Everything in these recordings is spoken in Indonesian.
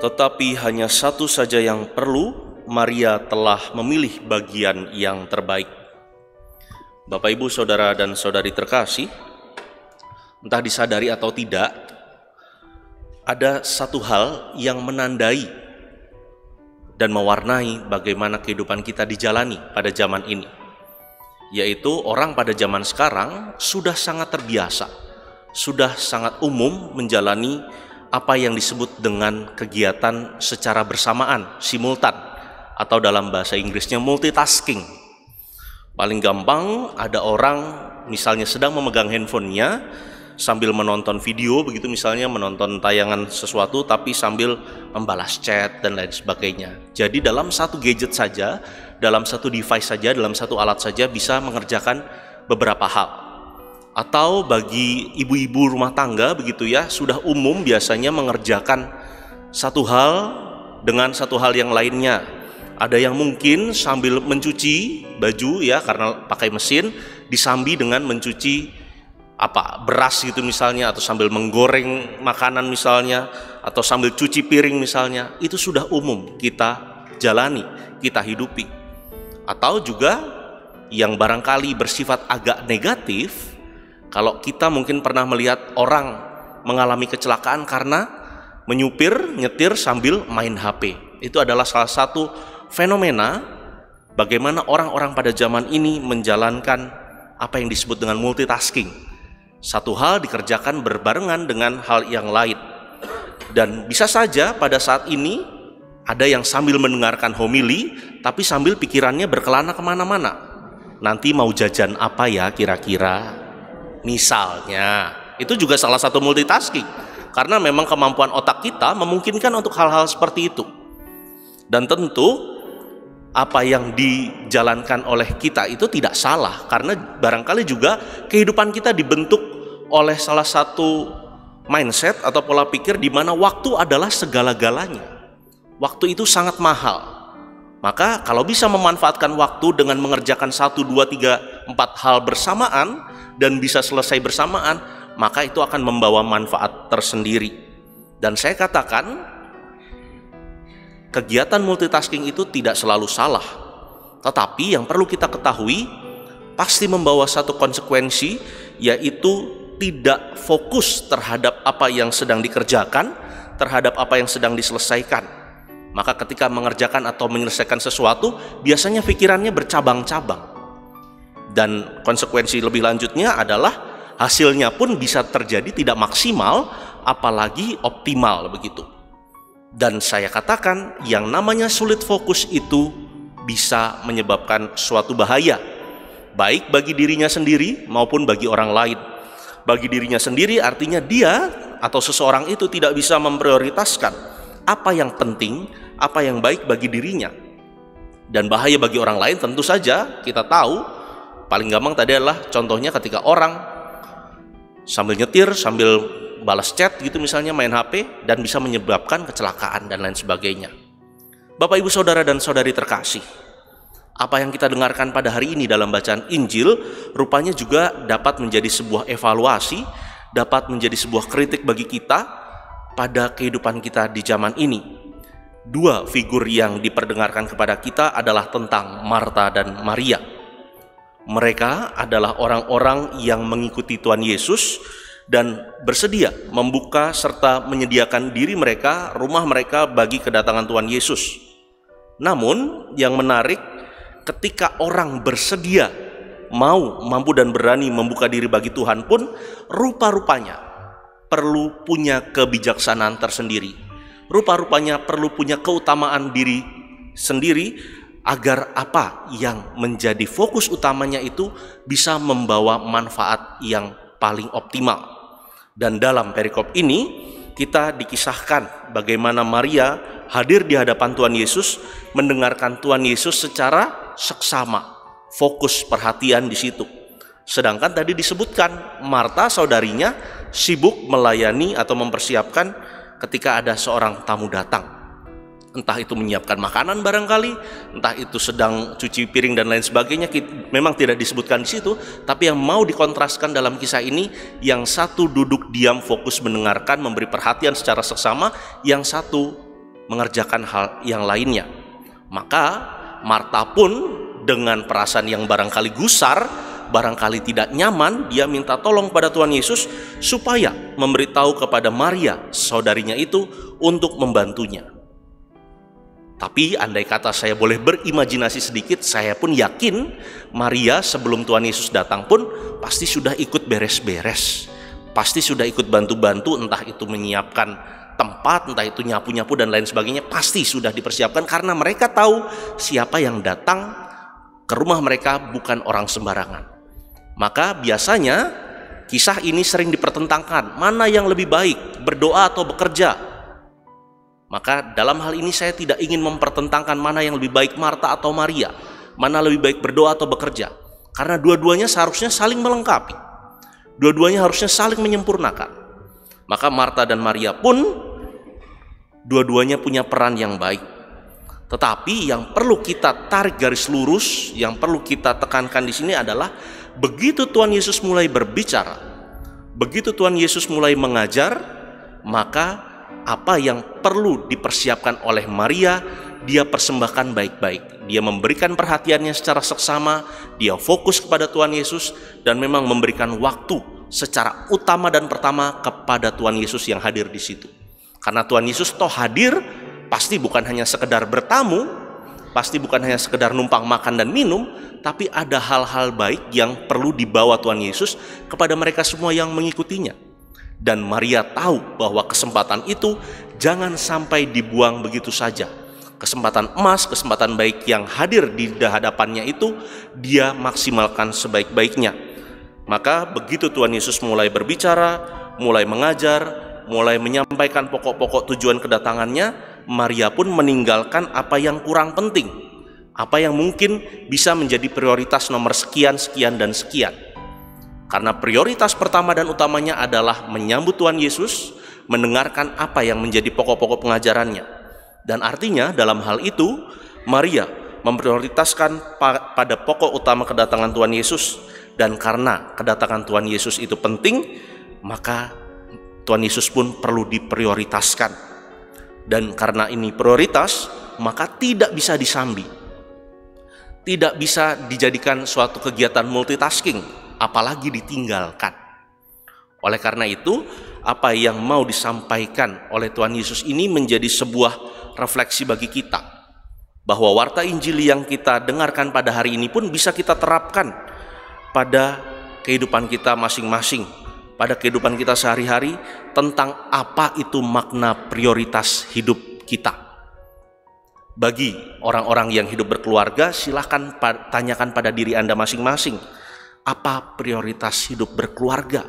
Tetapi hanya satu saja yang perlu, Maria telah memilih bagian yang terbaik. Bapak, Ibu, Saudara, dan Saudari terkasih, entah disadari atau tidak, ada satu hal yang menandai dan mewarnai bagaimana kehidupan kita dijalani pada zaman ini, yaitu orang pada zaman sekarang sudah sangat terbiasa, sudah sangat umum menjalani apa yang disebut dengan kegiatan secara bersamaan, simultan, atau dalam bahasa Inggrisnya multitasking. Paling gampang, ada orang misalnya sedang memegang handphonenya sambil menonton video, begitu misalnya menonton tayangan sesuatu tapi sambil membalas chat dan lain sebagainya. Jadi dalam satu gadget saja, dalam satu device saja, dalam satu alat saja bisa mengerjakan beberapa hal. Atau bagi ibu-ibu rumah tangga begitu ya, sudah umum biasanya mengerjakan satu hal dengan satu hal yang lainnya. Ada yang mungkin sambil mencuci baju ya, karena pakai mesin, disambi dengan mencuci beras gitu misalnya, atau sambil menggoreng makanan misalnya, atau sambil cuci piring misalnya. Itu sudah umum kita jalani, kita hidupi. Atau juga yang barangkali bersifat agak negatif, kalau kita mungkin pernah melihat orang mengalami kecelakaan karena nyetir sambil main HP. Itu adalah salah satu fenomena bagaimana orang-orang pada zaman ini menjalankan apa yang disebut dengan multitasking. Satu hal dikerjakan berbarengan dengan hal yang lain. Dan bisa saja pada saat ini ada yang sambil mendengarkan homili tapi sambil pikirannya berkelana kemana-mana. Nanti mau jajan apa ya kira-kira? Misalnya, itu juga salah satu multitasking, karena memang kemampuan otak kita memungkinkan untuk hal-hal seperti itu. Dan tentu apa yang dijalankan oleh kita itu tidak salah, karena barangkali juga kehidupan kita dibentuk oleh salah satu mindset atau pola pikir di mana waktu adalah segala-galanya. Waktu itu sangat mahal. Maka kalau bisa memanfaatkan waktu dengan mengerjakan 1, 2, 3, 4 hal bersamaan dan bisa selesai bersamaan, maka itu akan membawa manfaat tersendiri. Dan saya katakan, kegiatan multitasking itu tidak selalu salah, tetapi yang perlu kita ketahui pasti membawa satu konsekuensi, yaitu tidak fokus terhadap apa yang sedang dikerjakan, terhadap apa yang sedang diselesaikan. Maka ketika mengerjakan atau menyelesaikan sesuatu, biasanya pikirannya bercabang-cabang. Dan konsekuensi lebih lanjutnya adalah hasilnya pun bisa terjadi tidak maksimal, apalagi optimal begitu. Dan saya katakan, yang namanya sulit fokus itu bisa menyebabkan suatu bahaya, baik bagi dirinya sendiri maupun bagi orang lain. Bagi dirinya sendiri artinya dia atau seseorang itu tidak bisa memprioritaskan apa yang penting, apa yang baik bagi dirinya. Dan bahaya bagi orang lain tentu saja kita tahu. Paling gampang tadi adalah contohnya ketika orang sambil nyetir, sambil balas chat gitu misalnya, main HP, dan bisa menyebabkan kecelakaan dan lain sebagainya. Bapak, Ibu, Saudara, dan Saudari terkasih, apa yang kita dengarkan pada hari ini dalam bacaan Injil rupanya juga dapat menjadi sebuah evaluasi, dapat menjadi sebuah kritik bagi kita pada kehidupan kita di zaman ini. Dua figur yang diperdengarkan kepada kita adalah tentang Marta dan Maria. Mereka adalah orang-orang yang mengikuti Tuhan Yesus dan bersedia membuka serta menyediakan diri mereka, rumah mereka bagi kedatangan Tuhan Yesus. Namun yang menarik, ketika orang bersedia, mampu dan berani membuka diri bagi Tuhan pun, rupa-rupanya perlu punya kebijaksanaan tersendiri. Rupa-rupanya perlu punya keutamaan diri sendiri, agar apa yang menjadi fokus utamanya itu bisa membawa manfaat yang paling optimal. Dan dalam perikop ini kita dikisahkan bagaimana Maria hadir di hadapan Tuhan Yesus, mendengarkan Tuhan Yesus secara seksama, fokus perhatian di situ. Sedangkan tadi disebutkan Marta saudarinya sibuk melayani atau mempersiapkan ketika ada seorang tamu datang. Entah itu menyiapkan makanan barangkali, entah itu sedang cuci piring dan lain sebagainya, memang tidak disebutkan di situ. Tapi yang mau dikontraskan dalam kisah ini, yang satu duduk diam fokus mendengarkan, memberi perhatian secara seksama, yang satu mengerjakan hal yang lainnya. Maka Marta pun dengan perasaan yang barangkali gusar, barangkali tidak nyaman, dia minta tolong pada Tuhan Yesus supaya memberitahu kepada Maria, saudarinya itu, untuk membantunya. Tapi andai kata saya boleh berimajinasi sedikit, saya pun yakin Maria sebelum Tuhan Yesus datang pun pasti sudah ikut beres-beres, pasti sudah ikut bantu-bantu, entah itu menyiapkan tempat, entah itu nyapu-nyapu dan lain sebagainya, pasti sudah dipersiapkan karena mereka tahu siapa yang datang ke rumah mereka bukan orang sembarangan. Maka biasanya kisah ini sering dipertentangkan, mana yang lebih baik, berdoa atau bekerja. Maka dalam hal ini saya tidak ingin mempertentangkan mana yang lebih baik, Marta atau Maria, mana lebih baik berdoa atau bekerja, karena dua-duanya seharusnya saling melengkapi, dua-duanya harusnya saling menyempurnakan. Maka Marta dan Maria pun dua-duanya punya peran yang baik. Tetapi yang perlu kita tarik garis lurus, yang perlu kita tekankan di sini adalah begitu Tuhan Yesus mulai berbicara, begitu Tuhan Yesus mulai mengajar, maka apa yang perlu dipersiapkan oleh Maria, dia persembahkan baik-baik. Dia memberikan perhatiannya secara seksama, dia fokus kepada Tuhan Yesus, dan memang memberikan waktu secara utama dan pertama kepada Tuhan Yesus yang hadir di situ. Karena Tuhan Yesus toh hadir, pasti bukan hanya sekedar bertamu, pasti bukan hanya sekedar numpang makan dan minum, tapi ada hal-hal baik yang perlu dibawa Tuhan Yesus kepada mereka semua yang mengikutinya. Dan Maria tahu bahwa kesempatan itu jangan sampai dibuang begitu saja. Kesempatan emas, kesempatan baik yang hadir di hadapannya itu dia maksimalkan sebaik-baiknya. Maka begitu Tuhan Yesus mulai berbicara, mulai mengajar, mulai menyampaikan pokok-pokok tujuan kedatangannya, Maria pun meninggalkan apa yang kurang penting, apa yang mungkin bisa menjadi prioritas nomor sekian, sekian, dan sekian. Karena prioritas pertama dan utamanya adalah menyambut Tuhan Yesus, mendengarkan apa yang menjadi pokok-pokok pengajarannya. Dan artinya dalam hal itu Maria memprioritaskan pada pokok utama kedatangan Tuhan Yesus. Dan karena kedatangan Tuhan Yesus itu penting, maka Tuhan Yesus pun perlu diprioritaskan. Dan karena ini prioritas, maka tidak bisa disambi, tidak bisa dijadikan suatu kegiatan multitasking, apalagi ditinggalkan. Oleh karena itu, apa yang mau disampaikan oleh Tuhan Yesus ini menjadi sebuah refleksi bagi kita, bahwa warta Injil yang kita dengarkan pada hari ini pun bisa kita terapkan pada kehidupan kita masing-masing, pada kehidupan kita sehari-hari, tentang apa itu makna prioritas hidup kita. Bagi orang-orang yang hidup berkeluarga, silahkan tanyakan pada diri Anda masing-masing, apa prioritas hidup berkeluarga?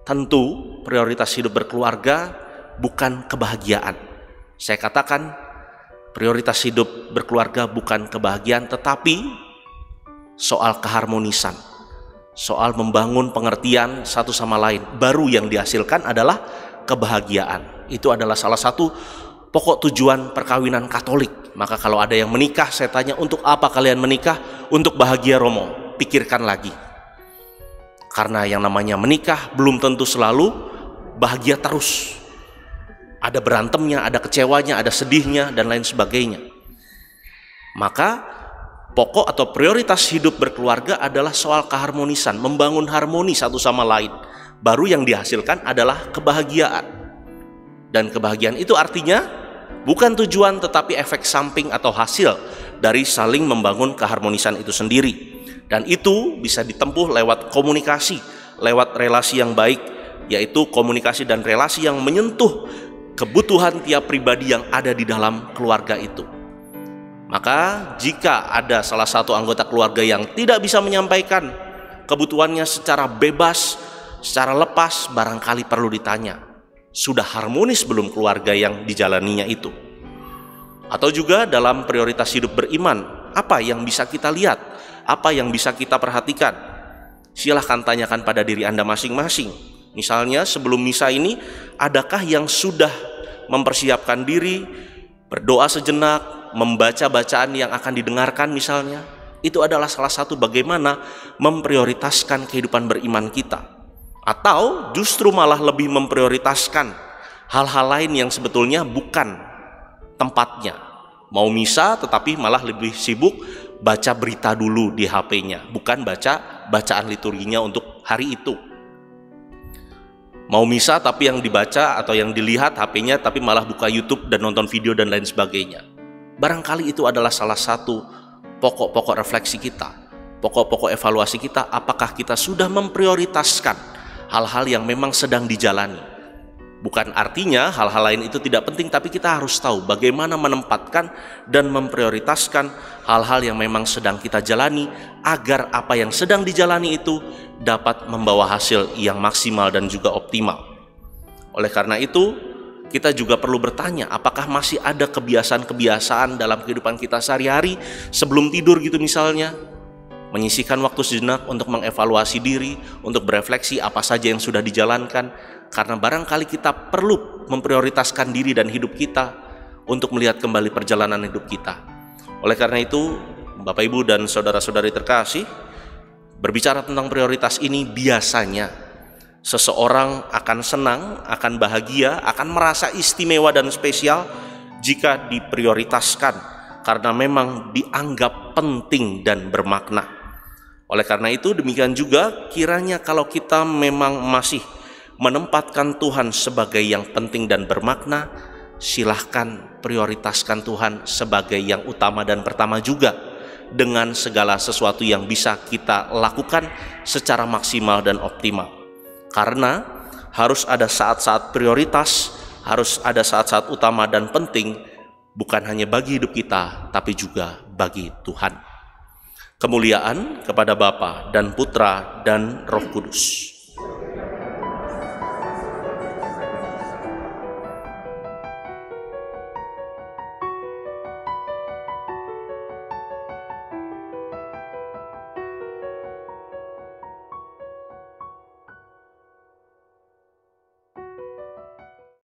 Tentu prioritas hidup berkeluarga bukan kebahagiaan. Saya katakan prioritas hidup berkeluarga bukan kebahagiaan, tetapi soal keharmonisan, soal membangun pengertian satu sama lain. Baru yang dihasilkan adalah kebahagiaan. Itu adalah salah satu pokok tujuan perkawinan Katolik. Maka kalau ada yang menikah, saya tanya, untuk apa kalian menikah? Untuk bahagia, Romo. Pikirkan lagi, karena yang namanya menikah belum tentu selalu bahagia terus. Ada berantemnya, ada kecewanya, ada sedihnya, dan lain sebagainya. Maka pokok atau prioritas hidup berkeluarga adalah soal keharmonisan, membangun harmoni satu sama lain. Baru yang dihasilkan adalah kebahagiaan. Dan kebahagiaan itu artinya bukan tujuan, tetapi efek samping atau hasil dari saling membangun keharmonisan itu sendiri. Dan itu bisa ditempuh lewat komunikasi, lewat relasi yang baik, yaitu komunikasi dan relasi yang menyentuh kebutuhan tiap pribadi yang ada di dalam keluarga itu. Maka jika ada salah satu anggota keluarga yang tidak bisa menyampaikan kebutuhannya secara bebas, secara lepas, barangkali perlu ditanya, sudah harmonis belum keluarga yang dijalaninya itu? Atau juga dalam prioritas hidup beriman, apa yang bisa kita lihat? Apa yang bisa kita perhatikan? Silahkan tanyakan pada diri Anda masing-masing. Misalnya sebelum misa ini, adakah yang sudah mempersiapkan diri, berdoa sejenak, membaca bacaan yang akan didengarkan misalnya? Itu adalah salah satu bagaimana memprioritaskan kehidupan beriman kita. Atau justru malah lebih memprioritaskan hal-hal lain yang sebetulnya bukan tempatnya. Mau misa tetapi malah lebih sibuk baca berita dulu di HP-nya, bukan baca bacaan liturginya untuk hari itu. Mau misa tapi yang dibaca atau yang dilihat HP-nya tapi malah buka YouTube dan nonton video dan lain sebagainya. Barangkali itu adalah salah satu pokok-pokok refleksi kita, pokok-pokok evaluasi kita, apakah kita sudah memprioritaskan hal-hal yang memang sedang dijalani. Bukan artinya hal-hal lain itu tidak penting, tapi kita harus tahu bagaimana menempatkan dan memprioritaskan hal-hal yang memang sedang kita jalani, agar apa yang sedang dijalani itu dapat membawa hasil yang maksimal dan juga optimal. Oleh karena itu, kita juga perlu bertanya, apakah masih ada kebiasaan-kebiasaan dalam kehidupan kita sehari-hari sebelum tidur gitu misalnya, menyisihkan waktu sejenak untuk mengevaluasi diri, untuk berefleksi apa saja yang sudah dijalankan, karena barangkali kita perlu memprioritaskan diri dan hidup kita untuk melihat kembali perjalanan hidup kita. Oleh karena itu, Bapak Ibu dan saudara-saudari terkasih, berbicara tentang prioritas ini, biasanya seseorang akan senang, akan bahagia, akan merasa istimewa dan spesial jika diprioritaskan, karena memang dianggap penting dan bermakna. Oleh karena itu, demikian juga kiranya kalau kita memang masih menempatkan Tuhan sebagai yang penting dan bermakna, silahkan prioritaskan Tuhan sebagai yang utama dan pertama juga, dengan segala sesuatu yang bisa kita lakukan secara maksimal dan optimal. Karena harus ada saat-saat prioritas, harus ada saat-saat utama dan penting, bukan hanya bagi hidup kita, tapi juga bagi Tuhan. Kemuliaan kepada Bapa dan Putra dan Roh Kudus.